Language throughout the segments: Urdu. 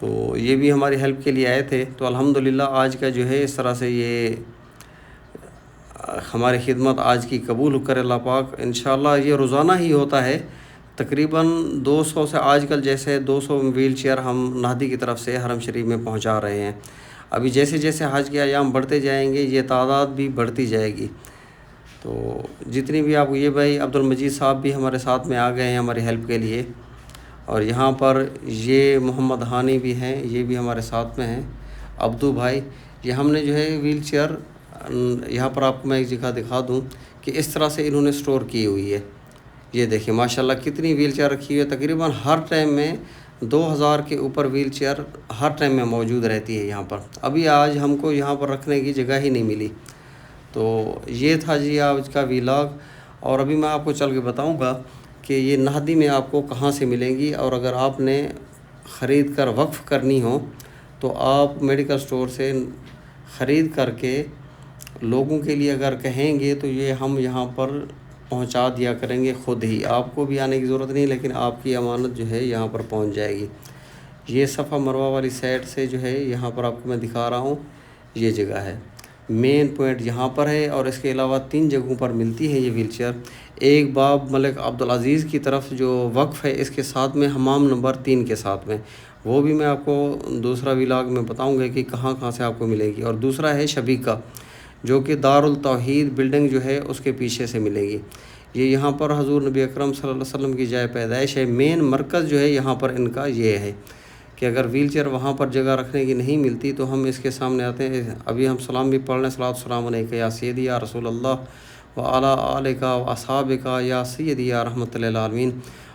تو یہ بھی ہماری ہیلپ کے لیے آئے تھے. تو الحمدللہ آج کا جو ہے اس طرح سے یہ ہماری خدمت آج کی قبول کرے اللہ پاک. انشاءاللہ یہ روزانہ ہی ہوتا ہے. تقریباً 200 سے آج کل جیسے 200 ویل چیئر ہم نہدی کی طرف سے حرم شریف میں پہنچا رہے ہیں. ابھی جیسے جیسے حج کے ایام بڑھتے جائیں گے یہ تعداد بھی بڑھتی جائے گی. تو جتنی بھی آپ کو یہ بھائی عبد المجید صاحب بھی ہمارے ساتھ میں آ گئے ہیں ہماری ہیلپ کے لیے. اور یہاں پر یہ محمد ہانی بھی ہیں, یہ بھی ہمارے ساتھ میں ہیں. عبدو بھائی, یہ ہم نے جو ہے ویل چیئر یہاں پر آپ کو میں ایک جگہ دکھا دوں کہ اس طرح سے انہوں نے سٹور کی ہوئی ہے. یہ دیکھیں ماشاءاللہ کتنی ویل چیئر رکھی ہوئی ہے. تقریباً ہر ٹائم میں 2000 کے اوپر ویل چیئر ہر ٹائم میں موجود رہتی ہے یہاں پر. ابھی آج ہم کو یہاں پر رکھنے کی جگہ ہی نہیں ملی. تو یہ تھا جی آج کا ویلاگ. اور ابھی میں آپ کو چل کے بتاؤں گا کہ یہ نہدی میں آپ کو کہاں سے ملیں گی. اور اگر آپ نے خرید کر وقف کرنی ہو تو آپ میڈیکل سٹور سے خرید کر کے لوگوں کے لیے اگر کہیں گے تو یہ ہم یہاں پر پہنچا دیا کریں گے خود ہی. آپ کو بھی آنے کی ضرورت نہیں, لیکن آپ کی امانت جو ہے یہاں پر پہنچ جائے گی. یہ صفا مروہ والی سائڈ سے جو ہے یہاں پر آپ کو میں دکھا رہا ہوں, یہ جگہ ہے. مین پوائنٹ یہاں پر ہے. اور اس کے علاوہ 3 جگہوں پر ملتی ہے یہ ویل چیئر. ایک باب ملک عبدالعزیز کی طرف جو وقف ہے اس کے ساتھ میں حمام نمبر 3 کے ساتھ میں, وہ بھی میں آپ کو دوسرا ویلاگ میں بتاؤں گا کہ کہاں کہاں سے آپ کو ملے گی. اور دوسرا ہے شبیکہ جو کہ دارالتوحید بلڈنگ جو ہے اس کے پیچھے سے ملے گی. یہ یہاں پر حضور نبی اکرم صلی اللہ علیہ وسلم کی جائے پیدائش ہے. مین مرکز جو ہے یہاں پر ان کا یہ ہے کہ اگر ویل چیئر وہاں پر جگہ رکھنے کی نہیں ملتی تو ہم اس کے سامنے آتے ہیں. ابھی ہم سلام بھی پڑھ رہے ہیں, صلاۃ السلام علیکہ یا سیدی یا رسول اللہ وعلی آلکہ واصحابکہ یا سیدی یا رحمۃ للعالمین.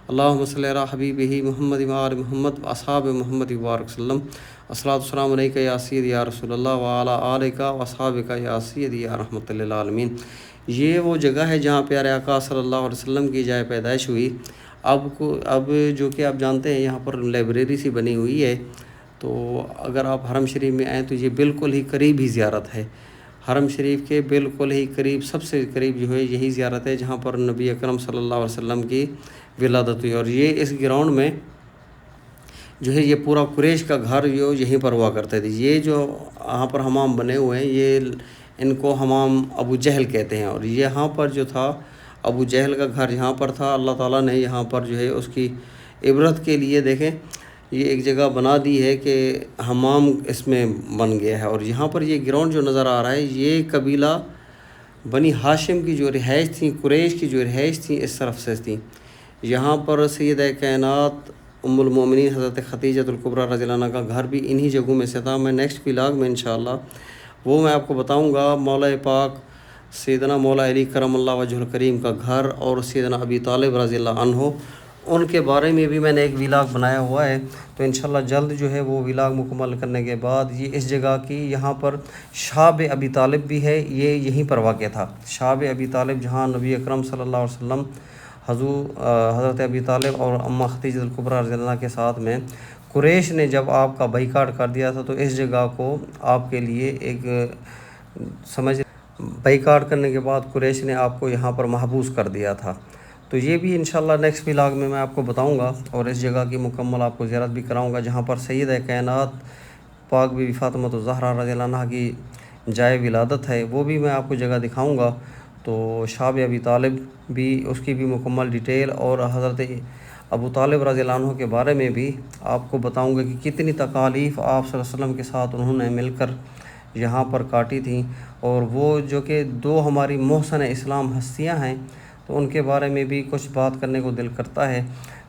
اللہم صلی علی حبیبہ محمد وآل محمد واصحاب محمد وبارک وسلم. الصلاۃ والسلام علیکہ یا سیدی یا رسول اللہ وعلی آلکہ واصحابکہ یا سیدی یا رحمۃ للعالمین. یہ وہ جگہ ہے جہاں پیارے آقا صلی اللہ علیہ وسلم کی جائے پیدائش ہوئی. اب جو کہ آپ جانتے ہیں یہاں پر لائبریری سی بنی ہوئی ہے. تو اگر آپ حرم شریف میں آئیں تو یہ بالکل ہی قریب ہی زیارت ہے. حرم شریف کے بالکل ہی قریب, سب سے قریب جو ہے یہی زیارت ہے جہاں پر نبی اکرم صلی اللہ علیہ وسلم کی ولادت ہوئی. اور یہ اس گراؤنڈ میں جو ہے یہ پورا قریش کا گھر جو یہیں پر ہوا کرتے تھے. یہ جو یہاں پر حمام بنے ہوئے ہیں یہ ان کو حمام ابو جہل کہتے ہیں. اور یہاں پر جو تھا ابو جہل کا گھر یہاں پر تھا. اللہ تعالیٰ نے یہاں پر جو ہے اس کی عبرت کے لیے دیکھیں یہ ایک جگہ بنا دی ہے کہ حمام اس میں بن گیا ہے. اور یہاں پر یہ گراؤنڈ جو نظر آ رہا ہے یہ قبیلہ بنی ہاشم کی جو رہائش تھیں, قریش کی جو رہائش تھیں اس طرف سے تھیں. یہاں پر سیدہ کائنات ام المومنین حضرت خدیجۃ الکبریٰ رضی اللہ عنہا کا گھر بھی انہی جگہوں میں سے تھا. میں نیکسٹ ولاگ میں انشاءاللہ وہ میں آپ کو بتاؤں گا مولا پاک سیدنا مولا علی کرم اللہ وجہ الکریم کا گھر اور سیدنا ابی طالب رضی اللہ عنہ, ان کے بارے میں بھی میں نے ایک ولاگ بنایا ہوا ہے. تو انشاءاللہ جلد جو ہے وہ ولاگ مکمل کرنے کے بعد یہ اس جگہ کی یہاں پر شاب ابی طالب بھی ہے, یہ یہیں پر واقع تھا. شاب ابی طالب جہاں نبی اکرم صلی اللہ علیہ وسلم حضرت ابی طالب اور اماں خدیجۃ الکبریٰ رضی اللہ عنہا کے ساتھ میں قریش نے جب آپ کا بائیکاٹ کر دیا تھا تو اس جگہ کو آپ کے لیے ایک بائیکاٹ کرنے کے بعد قریش نے آپ کو یہاں پر محبوس کر دیا تھا. تو یہ بھی انشاءاللہ نیکسٹ ولاگ میں آپ کو بتاؤں گا اور اس جگہ کی مکمل آپ کو زیارت بھی کراؤں گا جہاں پر سیدہ کائنات پاک بی بی فاطمہ الزہرا رضی اللہ عنہا کی جائے ولادت ہے. وہ بھی میں آپ کو جگہ دکھاؤں گا. تو شاب ابی طالب بھی اس کی بھی مکمل ڈیٹیل اور حضرت ابو طالب رضی اللہ عنہ کے بارے میں بھی آپ کو بتاؤں گا کہ کتنی تکالیف آپ صلی اللہ علیہ وسلم کے ساتھ انہوں نے مل کر یہاں پر کاٹی تھیں. اور وہ جو کہ 2 ہماری محسن اسلام ہستیاں ہیں تو ان کے بارے میں بھی کچھ بات کرنے کو دل کرتا ہے.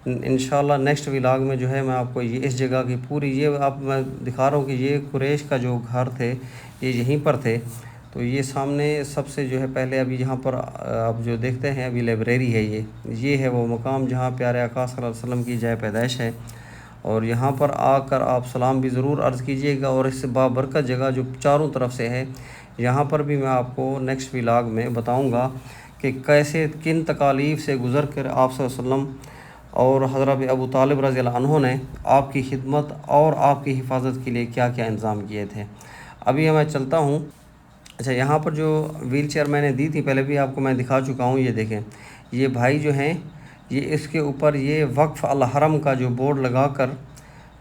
انشاءاللہ نیکسٹ ولاگ میں جو ہے میں آپ کو یہ اس جگہ کی پوری یہ آپ میں دکھا رہا ہوں کہ یہ قریش کا جو گھر تھے یہ یہیں پر تھے. تو یہ سامنے سب سے جو ہے پہلے ابھی یہاں پر آپ جو دیکھتے ہیں ابھی لائبریری ہے, یہ ہے وہ مقام جہاں پیارے آقا صلی اللہ علیہ وسلم کی جائے پیدائش ہے. اور یہاں پر آ کر آپ سلام بھی ضرور عرض کیجیے گا. اور اس سے بابرکت جگہ جو چاروں طرف سے ہے یہاں پر بھی میں آپ کو نیکسٹ ولاگ میں بتاؤں گا کہ کیسے کن تکالیف سے گزر کر آپ صلی اللہ علیہ وسلم اور حضرت ابو طالب رضی اللہ عنہ نے آپ کی خدمت اور آپ کی حفاظت کے لیے کیا کیا انتظام کیے تھے. ابھی میں چلتا ہوں. اچھا, یہاں پر جو ویل چیئر میں نے دی تھی پہلے بھی آپ کو میں دکھا چکا ہوں. یہ دیکھیں یہ بھائی جو ہیں یہ اس کے اوپر یہ وقف الحرم کا جو بورڈ لگا کر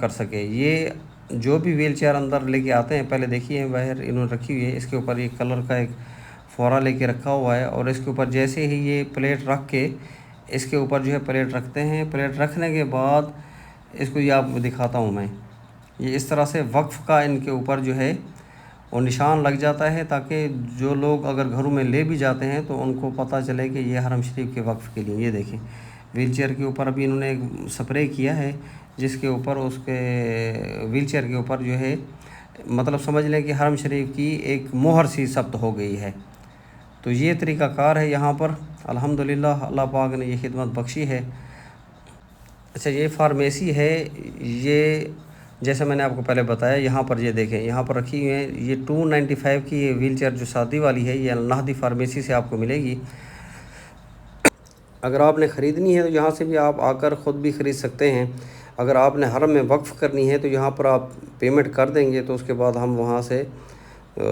کر سکے۔ یہ جو بھی ویل چیئر اندر لے کے آتے ہیں، پہلے دیکھیے باہر انہوں نے رکھی ہوئی ہے، اس کے اوپر ایک کلر کا ایک فورا لے کے رکھا ہوا ہے، اور اس کے اوپر جیسے ہی یہ پلیٹ رکھ کے اس کے اوپر جو ہے پلیٹ رکھتے ہیں، پلیٹ رکھنے کے بعد اس کو یہ آپ کو دکھاتا ہوں میں، یہ اس طرح سے وقف کا ان کے اوپر جو ہے وہ نشان لگ جاتا ہے، تاکہ جو لوگ اگر گھروں میں لے بھی جاتے ہیں تو ان کو پتہ چلے کہ یہ حرم شریف کے وقف کے لیے۔ یہ دیکھیں ویل چیئر کے اوپر ابھی انہوں نے ایک سپرے کیا ہے، جس کے اوپر اس کے ویل چیئر کے اوپر جو ہے مطلب سمجھ لیں کہ حرم شریف کی ایک مہر سی ثبت ہو گئی ہے۔ تو یہ طریقہ کار ہے یہاں پر، الحمدللہ اللہ پاک نے یہ خدمت بخشی ہے۔ اچھا یہ فارمیسی ہے، یہ جیسے میں نے آپ کو پہلے بتایا، یہاں پر یہ دیکھیں یہاں پر رکھی ہوئی ہیں، یہ 295 کی یہ ویل چیئر جو سادی والی ہے، یہ النہدی فارمیسی سے آپ کو ملے گی۔ اگر آپ نے خریدنی ہے تو یہاں سے بھی آپ آ کر خود بھی خرید سکتے ہیں۔ اگر آپ نے حرم میں وقف کرنی ہے تو یہاں پر آپ پیمنٹ کر دیں گے، تو اس کے بعد ہم وہاں سے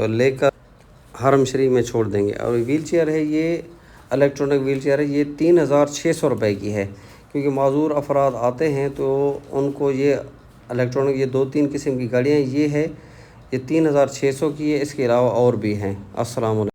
لے کر حرم شریف میں چھوڑ دیں گے۔ اور ویل چیئر ہے، یہ الیکٹرانک ویل چیئر ہے، یہ 3600 روپے کی ہے، کیونکہ معذور افراد آتے ہیں تو ان کو یہ الیکٹرانک، یہ 2-3 قسم کی گاڑیاں، یہ ہے یہ 3600 کی ہے، اس کے علاوہ اور بھی ہیں۔ السلام علیکم۔